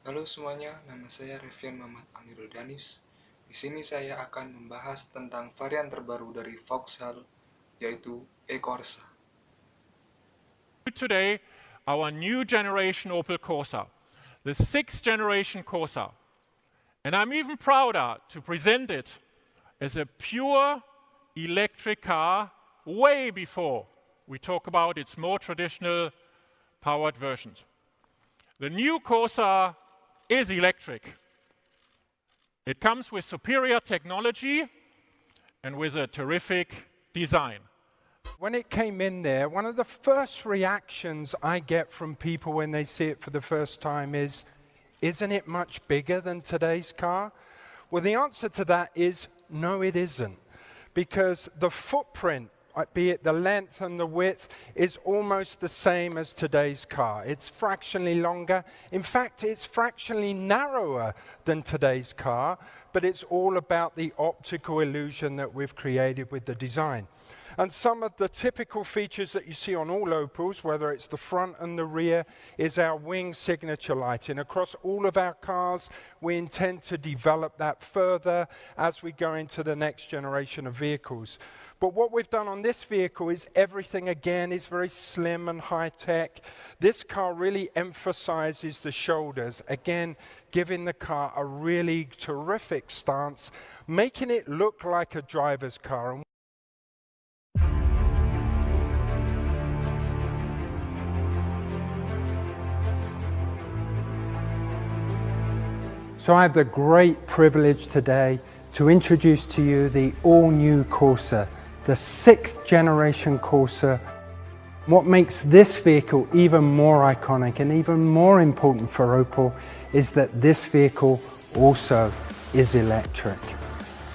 Halo semuanya, nama saya Revian Muhammad Amirul Danis. Di sini saya akan membahas tentang varian terbaru dari Vauxhall, yaitu e-Corsa. Today, our new generation Opel Corsa, the sixth generation Corsa. And I'm even prouder to present it as a pure electric car way before we talk about its more traditional powered versions. The new Corsa is electric. It comes with superior technology and with a terrific design. When it came in there, one of the first reactions I get from people when they see it for the first time is, isn't it much bigger than today's car? Well, the answer to that is no, it isn't. Because the footprint, be it the length and the width, is almost the same as today's car. It's fractionally longer. In fact, it's fractionally narrower than today's car, but it's all about the optical illusion that we've created with the design. And some of the typical features that you see on all Opels, whether it's the front and the rear, is our wing signature lighting. Across all of our cars, we intend to develop that further as we go into the next generation of vehicles. But what we've done on this vehicle is everything, again, is very slim and high-tech. This car really emphasizes the shoulders, again, giving the car a really terrific stance, making it look like a driver's car. So I have the great privilege today to introduce to you the all-new Corsa, the sixth generation Corsa. What makes this vehicle even more iconic and even more important for Opel is that this vehicle also is electric.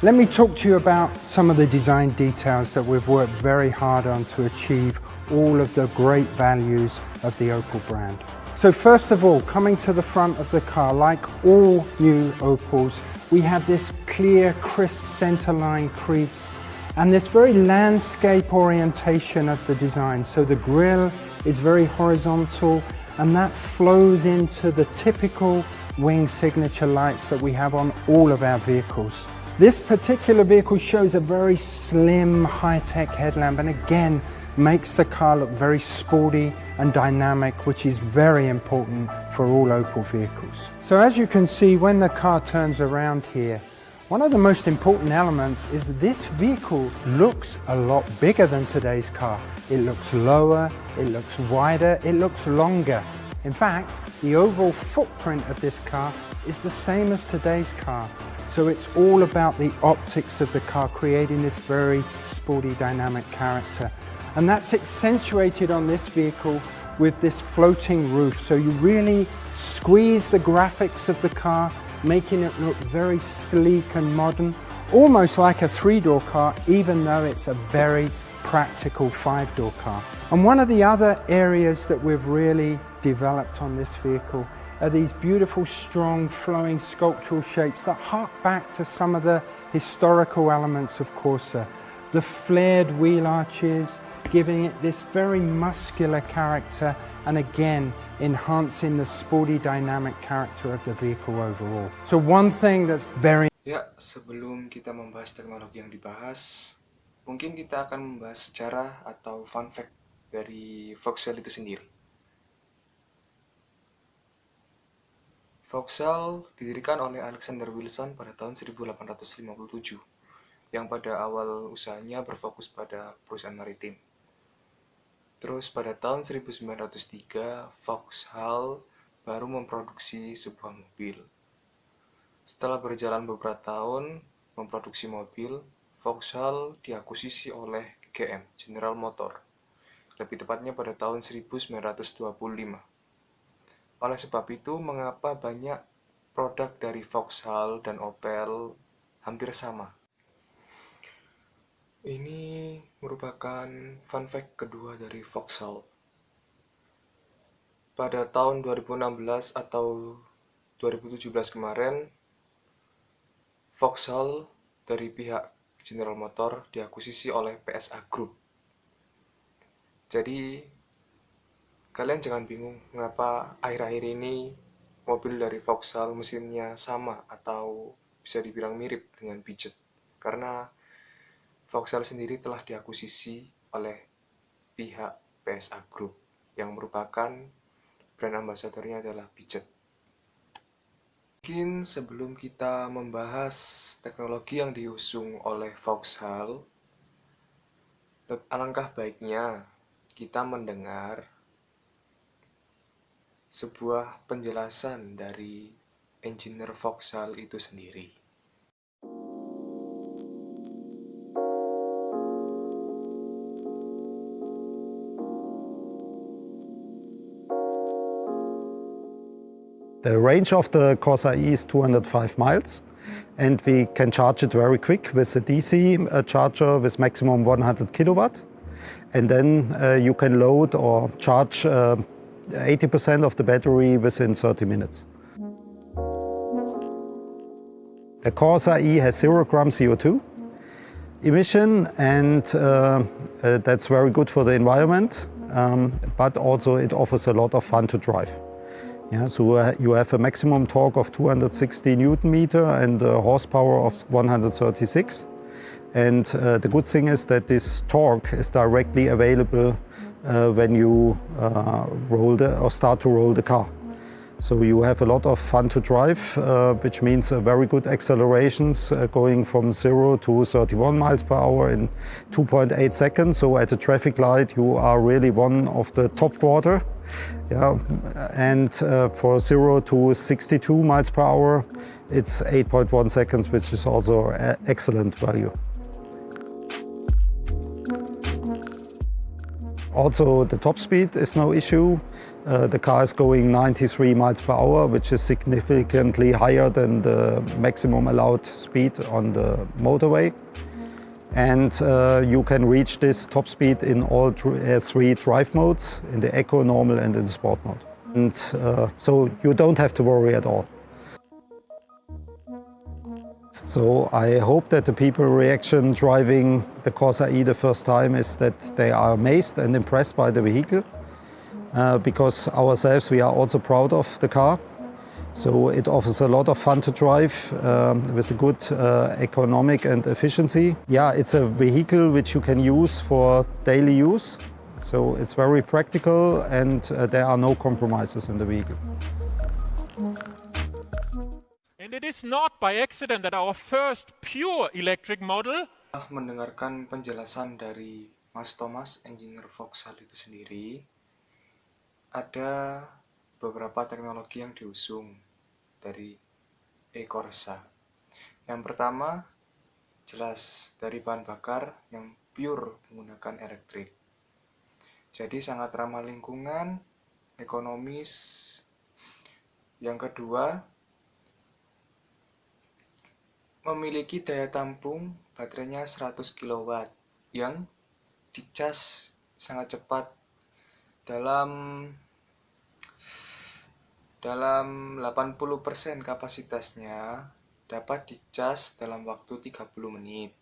Let me talk to you about some of the design details that we've worked very hard on to achieve all of the great values of the Opel brand. So first of all, coming to the front of the car, like all new Opels, we have this clear, crisp centerline crease and this very landscape orientation of the design. So the grille is very horizontal and that flows into the typical wing signature lights that we have on all of our vehicles. This particular vehicle shows a very slim, high-tech headlamp and again, makes the car look very sporty and dynamic, which is very important for all Opel vehicles. So as you can see, when the car turns around here, one of the most important elements is this vehicle looks a lot bigger than today's car. It looks lower, it looks wider, it looks longer. In fact, the overall footprint of this car is the same as today's car. So it's all about the optics of the car, creating this very sporty, dynamic character. And that's accentuated on this vehicle with this floating roof. So you really squeeze the graphics of the car, making it look very sleek and modern, almost like a three-door car, even though it's a very practical five-door car. And one of the other areas that we've really developed on this vehicle are these beautiful, strong, flowing sculptural shapes that hark back to some of the historical elements of Corsa. The flared wheel arches, giving it this very muscular character and again enhancing the sporty dynamic character of the vehicle overall. So one thing that's very Ya, sebelum kita membahas teknologi yang dibahas, mungkin kita akan membahas sejarah atau fun fact dari Vauxhall itu sendiri. Vauxhall didirikan oleh Alexander Wilson pada tahun 1857, yang pada awal usahanya berfokus pada perusahaan maritim. Terus pada tahun 1903, Vauxhall baru memproduksi sebuah mobil. Setelah berjalan beberapa tahun memproduksi mobil, Vauxhall diakuisisi oleh GM, General Motor, lebih tepatnya pada tahun 1925. Oleh sebab itu, mengapa banyak produk dari Vauxhall dan Opel hampir sama? Ini merupakan fun fact kedua dari Vauxhall. Pada tahun 2016 atau 2017 kemarin, Vauxhall dari pihak General Motor diakuisisi oleh PSA Group. Jadi, kalian jangan bingung mengapa akhir-akhir ini mobil dari Vauxhall mesinnya sama atau bisa dibilang mirip dengan Peugeot, karena Vauxhall sendiri telah diakuisisi oleh pihak PSA Group yang merupakan brand ambasadornya adalah Peugeot. Mungkin sebelum kita membahas teknologi yang diusung oleh Vauxhall, alangkah baiknya kita mendengar sebuah penjelasan dari engineer Vauxhall itu sendiri. The range of the Corsa E is 205 miles, and we can charge it very quick with a DC charger with maximum 100 kilowatt. And then you can load or charge 80% of the battery within 30 minutes. The Corsa E has 0 gram CO2 emission, and that's very good for the environment, but also it offers a lot of fun to drive. Yeah, so you have a maximum torque of 260 Newton meter and a horsepower of 136. And the good thing is that this torque is directly available when you start to roll the car. So you have a lot of fun to drive, which means very good accelerations going from 0 to 31 miles per hour in 2.8 seconds. So at a traffic light, you are really one of the top quarter. Yeah, and for 0 to 62 miles per hour, it's 8.1 seconds, which is also an excellent value. Also, the top speed is no issue. The car is going 93 miles per hour, which is significantly higher than the maximum allowed speed on the motorway. And you can reach this top speed in all 3 drive modes, in the Eco, Normal and in the Sport mode. And so you don't have to worry at all. So I hope that the people reaction driving the Corsa E the first time is that they are amazed and impressed by the vehicle. Because ourselves, we are also proud of the car. So it offers a lot of fun to drive with a good economic and efficiency. Yeah, it's a vehicle which you can use for daily use. So it's very practical and there are no compromises in the vehicle. And it is not by accident that our first pure electric model Mendengarkan penjelasan dari Mas Thomas, engineer Vauxhall itu sendiri, ada beberapa teknologi yang diusung dari e-Corsa. Yang pertama, jelas dari bahan bakar yang pure menggunakan elektrik. Jadi sangat ramah lingkungan, ekonomis. Yang kedua, memiliki daya tampung baterainya 100 kW yang dicas sangat cepat dalam 80% kapasitasnya dapat dicas dalam waktu 30 menit.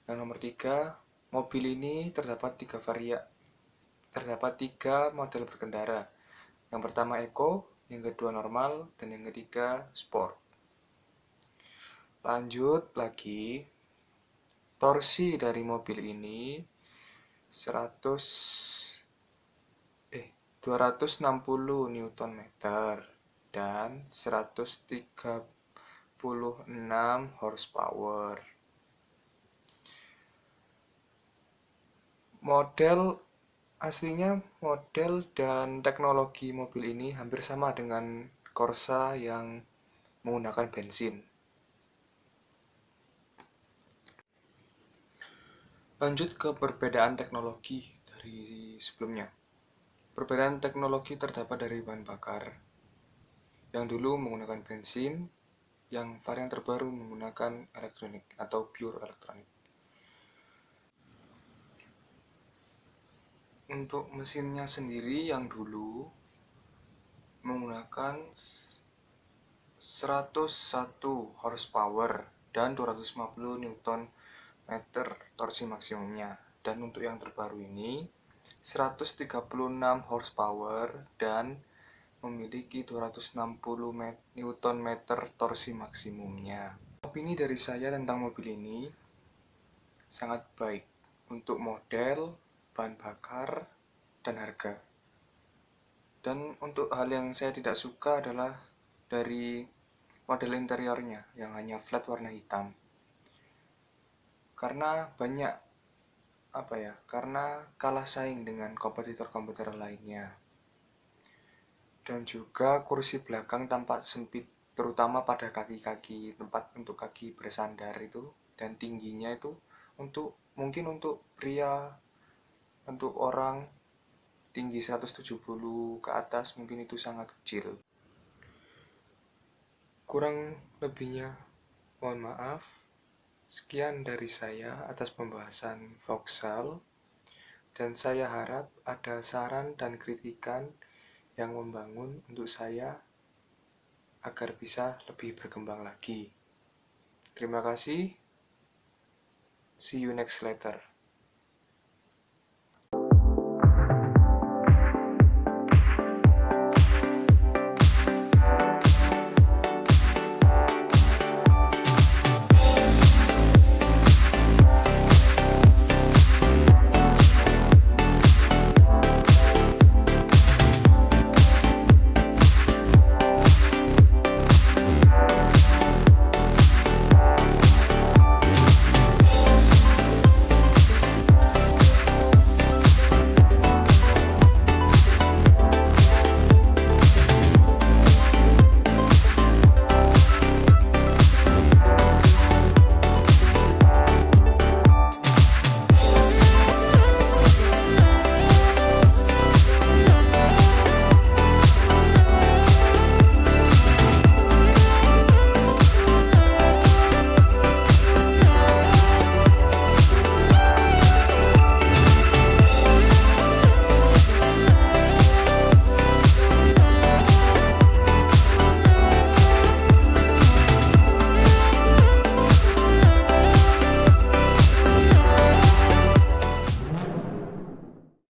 Yang nomor 3, mobil ini terdapat 3 model berkendara. Yang pertama Eco, yang kedua normal, dan yang ketiga Sport. Lanjut lagi, torsi dari mobil ini 260 Nm dan 136 horsepower. Model dan teknologi mobil ini hampir sama dengan Corsa yang menggunakan bensin. Lanjut ke perbedaan teknologi dari sebelumnya. Perbedaan teknologi terdapat dari bahan bakar. Yang dulu menggunakan bensin, yang varian terbaru menggunakan elektronik atau pure elektronik. Untuk mesinnya sendiri yang dulu menggunakan 101 horsepower dan 250 Nm torsi maksimumnya. Dan untuk yang terbaru ini 136 horsepower dan memiliki 260 Nm torsi maksimumnya. Opini dari saya tentang mobil ini sangat baik untuk model, bahan bakar, dan harga. Dan untuk hal yang saya tidak suka adalah dari model interiornya yang hanya flat warna hitam. Karena karena kalah saing dengan kompetitor-kompetitor lainnya. Dan juga kursi belakang tampak sempit, terutama pada kaki-kaki, tempat untuk kaki bersandar itu, dan tingginya itu mungkin untuk pria, untuk orang tinggi 170 ke atas mungkin itu sangat kecil. Kurang lebihnya mohon maaf. Sekian dari saya atas pembahasan Vauxhall, dan saya harap ada saran dan kritikan yang membangun untuk saya agar bisa lebih berkembang lagi. Terima kasih. See you next letter.